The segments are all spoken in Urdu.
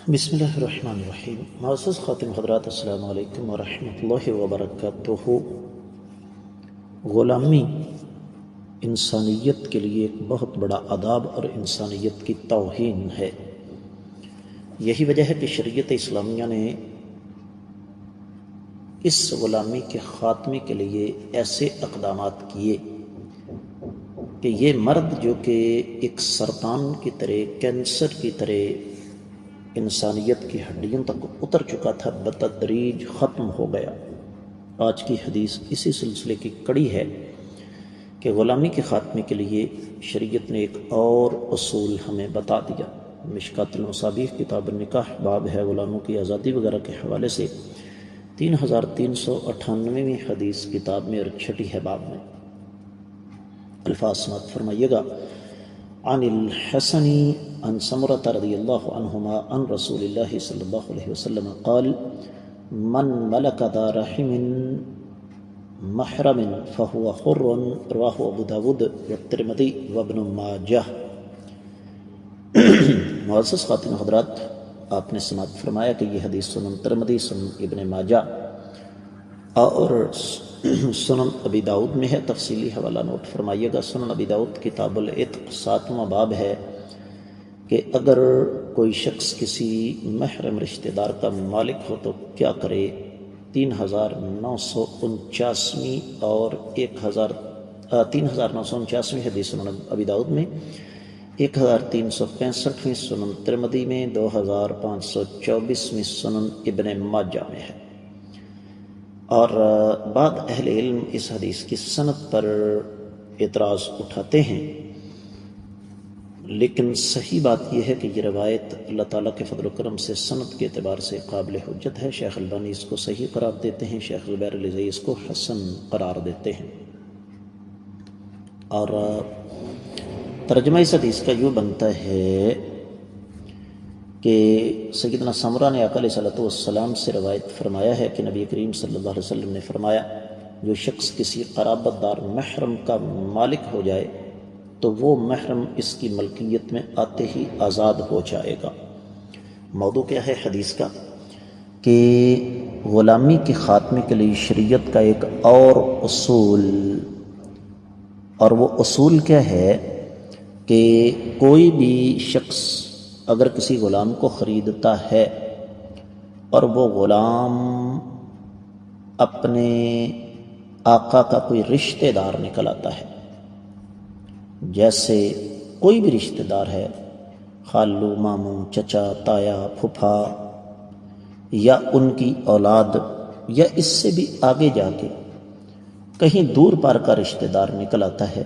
بسم اللہ الرحمن الرحیم۔ معزز خاتم حضرات، السلام علیکم ورحمۃ اللہ وبرکاتہ۔ غلامی انسانیت کے لیے ایک بہت بڑا عذاب اور انسانیت کی توہین ہے۔ یہی وجہ ہے کہ شریعت اسلامیہ نے اس غلامی کے خاتمے کے لیے ایسے اقدامات کیے کہ یہ مرد جو کہ ایک سرطان کی طرح، کینسر کی طرح انسانیت کی ہڈیوں تک اتر چکا تھا، بتدریج ختم ہو گیا۔ آج کی حدیث اسی سلسلے کی کڑی ہے کہ غلامی کے خاتمے کے لیے شریعت نے ایک اور اصول ہمیں بتا دیا۔ مشکات المصابیح کتاب النکاح باب ہے غلاموں کی آزادی وغیرہ کے حوالے سے 3398ویں حدیث کتاب میں اور چھٹی ہے باب میں۔ الفاظ سماعت فرمائیے گا۔ عن الحسن عن سمرة رضی اللہ عنہما عن رسول اللہ صلی اللہ علیہ وسلم قال من ملک ذا رحم محرم فهو حر، رواہ ابو داود والترمذی وابن ماجہ۔ معزز خاتم حضرات، آپ نے سماعت فرمایا کہ یہ حدیث سنن ترمذی، سنن ابن ماجہ اور سنن ابی داؤد میں ہے۔ تفصیلی حوالہ نوٹ فرمائیے گا۔ سنن ابی داؤد کتاب العتق 7واں باب ہے کہ اگر کوئی شخص کسی محرم رشتہ دار کا مالک ہو تو کیا کرے۔ 3949 اور 3949 حدیث سنن ابی داؤد میں، 1365 سنن ترمذی میں، 2524 سنن ابن ماجہ میں ہے۔ اور بعض اہل علم اس حدیث کی سند پر اعتراض اٹھاتے ہیں، لیکن صحیح بات یہ ہے کہ یہ روایت اللہ تعالیٰ کے فضل و کرم سے سند کے اعتبار سے قابل حجت ہے۔ شیخ البانی اس کو صحیح قرار دیتے ہیں، شیخ زبیر العزئی اس کو حسن قرار دیتے ہیں۔ اور ترجمہ اس حدیث کا یوں بنتا ہے کہ سیدنا سمرہ نے آقا علیہ الصلوۃ والسلام سے روایت فرمایا ہے کہ نبی کریم صلی اللہ علیہ وسلم نے فرمایا، جو شخص کسی قرابت دار محرم کا مالک ہو جائے تو وہ محرم اس کی ملکیت میں آتے ہی آزاد ہو جائے گا۔ موضوع کیا ہے حدیث کا؟ کہ غلامی کے خاتمے کے لیے شریعت کا ایک اور اصول، اور وہ اصول کیا ہے کہ کوئی بھی شخص اگر کسی غلام کو خریدتا ہے اور وہ غلام اپنے آقا کا کوئی رشتہ دار نکل آتا ہے، جیسے کوئی بھی رشتہ دار ہے، خالو، ماموں، چچا، تایا، پھپھا، یا ان کی اولاد، یا اس سے بھی آگے جا کے کہیں دور پار کا رشتہ دار نکل آتا ہے،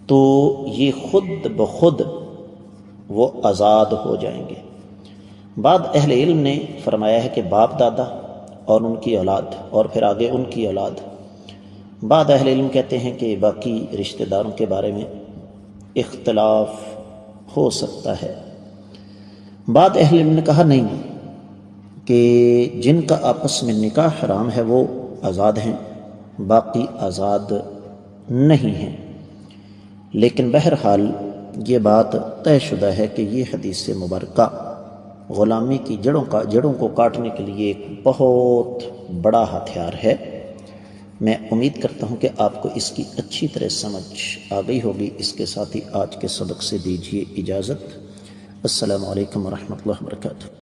تو یہ خود بخود وہ آزاد ہو جائیں گے۔ بعض اہل علم نے فرمایا ہے کہ باپ دادا اور ان کی اولاد اور پھر آگے ان کی اولاد۔ بعض اہل علم کہتے ہیں کہ باقی رشتہ داروں کے بارے میں اختلاف ہو سکتا ہے۔ بعض اہل علم نے کہا نہیں، کہ جن کا آپس میں نکاح حرام ہے وہ آزاد ہیں، باقی آزاد نہیں ہیں۔ لیکن بہرحال یہ بات طے شدہ ہے کہ یہ حدیث مبارکہ غلامی کی جڑوں کو کاٹنے کے لیے ایک بہت بڑا ہتھیار ہے۔ میں امید کرتا ہوں کہ آپ کو اس کی اچھی طرح سمجھ آ گئی ہوگی۔ اس کے ساتھ ہی آج کے سبق سے دیجیے اجازت۔ السلام علیکم ورحمۃ اللہ وبرکاتہ۔